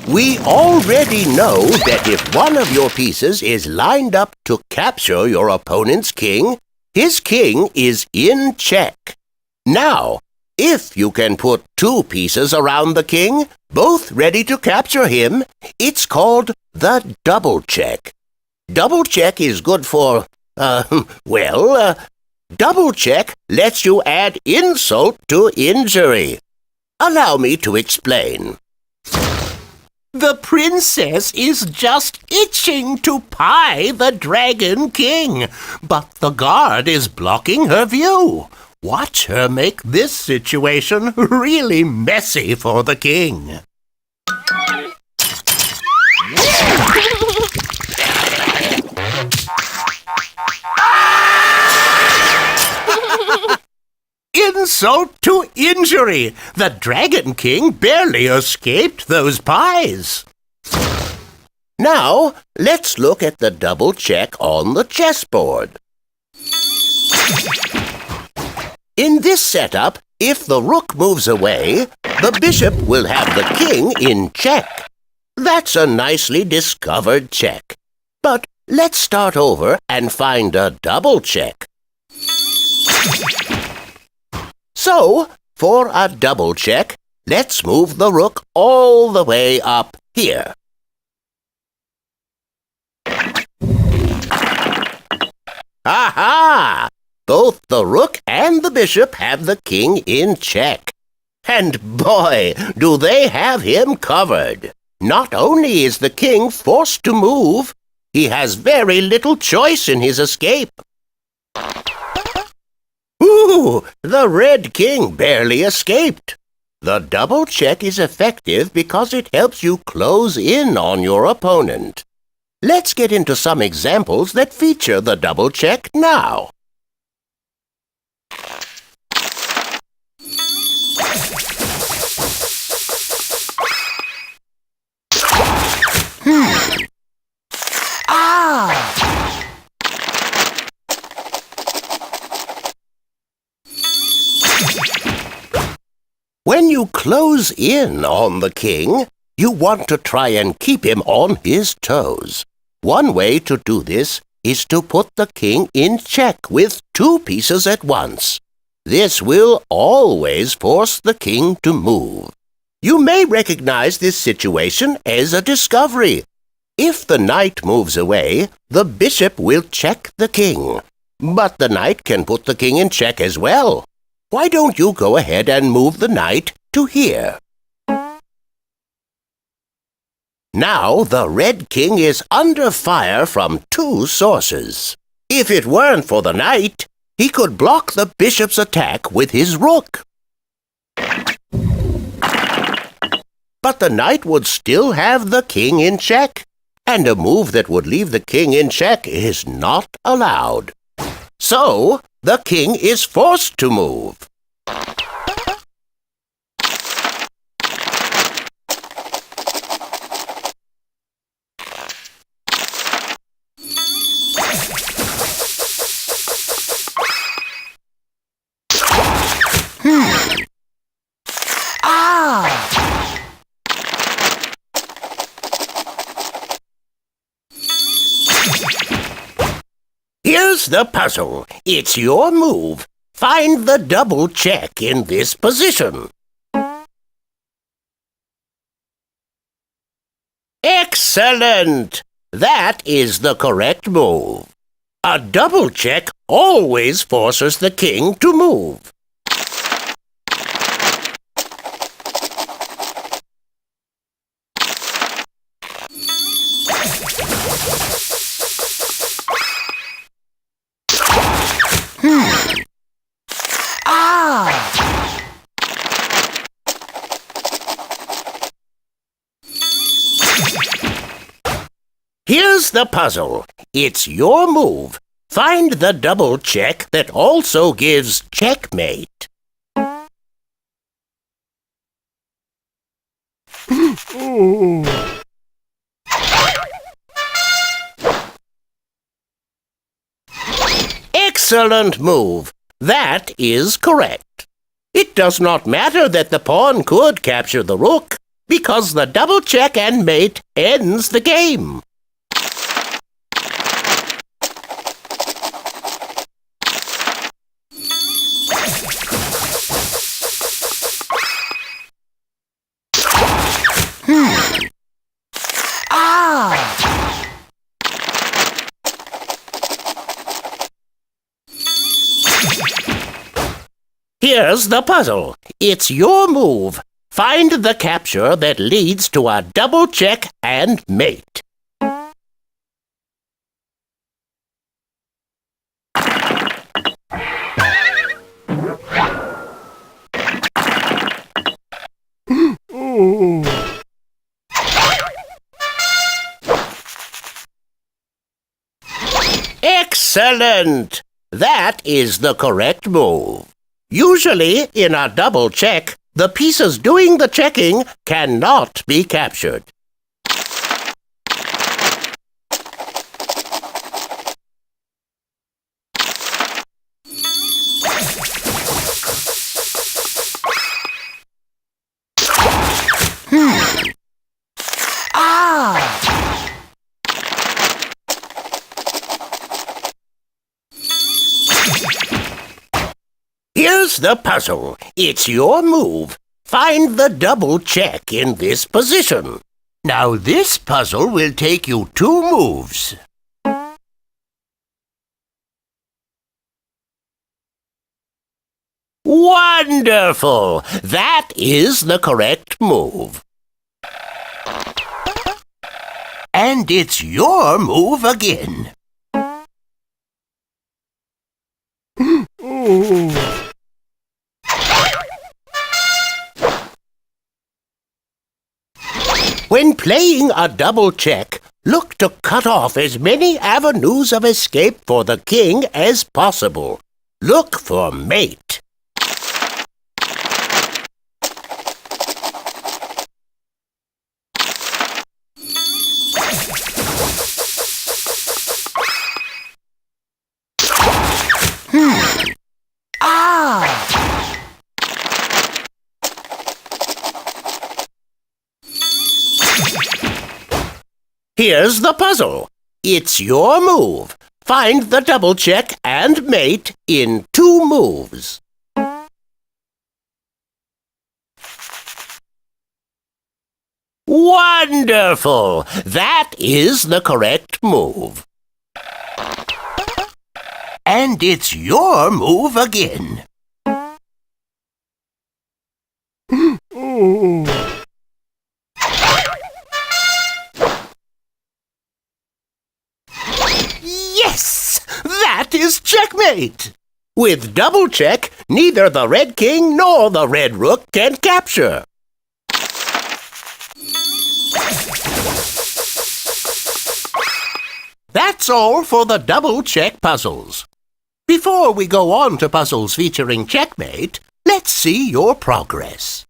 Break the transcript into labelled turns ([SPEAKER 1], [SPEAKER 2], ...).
[SPEAKER 1] We already know that if one of your pieces is lined up to capture your opponent's king, his king is in check. Now, if you can put two pieces around the king, both ready to capture him, it's called the double check. Double check is good for, double check lets you add insult to injury. Allow me to explain. The princess is just itching to pie the Dragon King, but the guard is blocking her view. Watch her make this situation really messy for the king. Insult to injury! The Dragon King barely escaped those pies. Now, let's look at the double check on the chessboard. In this setup, if the rook moves away, the bishop will have the king in check. That's a nicely discovered check. But let's start over and find a double check. So, for a double check, let's move the rook all the way up here. Aha! Both the rook and the bishop have the king in check. And boy, do they have him covered. Not only is the king forced to move, he has very little choice in his escape. Ooh, the Red King barely escaped. The double check is effective because it helps you close in on your opponent. Let's get into some examples that feature the double check now. When you close in on the king, you want to try and keep him on his toes. One way to do this is to put the king in check with two pieces at once. This will always force the king to move. You may recognize this situation as a discovery. If the knight moves away, the bishop will check the king. But the knight can put the king in check as well. Why don't you go ahead and move the knight to here? Now the Red King is under fire from two sources. If it weren't for the knight, he could block the bishop's attack with his rook. But the knight would still have the king in check, and a move that would leave the king in check is not allowed. So, the king is forced to move. Here's the puzzle. It's your move. Find the double check in this position. Excellent! That is the correct move. A double check always forces the king to move. Here's the puzzle. It's your move. Find the double check that also gives checkmate. Excellent move. That is correct. It does not matter that the pawn could capture the rook. because the double check and mate ends the game. Here's the puzzle. It's your move. Find the capture that leads to a double check and mate. Excellent! That is the correct move. Usually, in a double check, the pieces doing the checking cannot be captured. Here's the puzzle. It's your move. Find the double check in this position. Now this puzzle will take you 2 moves. Wonderful! That is the correct move. And it's your move again. When playing a double check, look to cut off as many avenues of escape for the king as possible. Look for mate. Here's the puzzle. It's your move. Find the double check and mate in 2 moves. Wonderful! That is the correct move. And it's your move again. Yes! That is checkmate! With double check, neither the red king nor the red rook can capture. That's all for the double check puzzles. Before we go on to puzzles featuring checkmate, let's see your progress.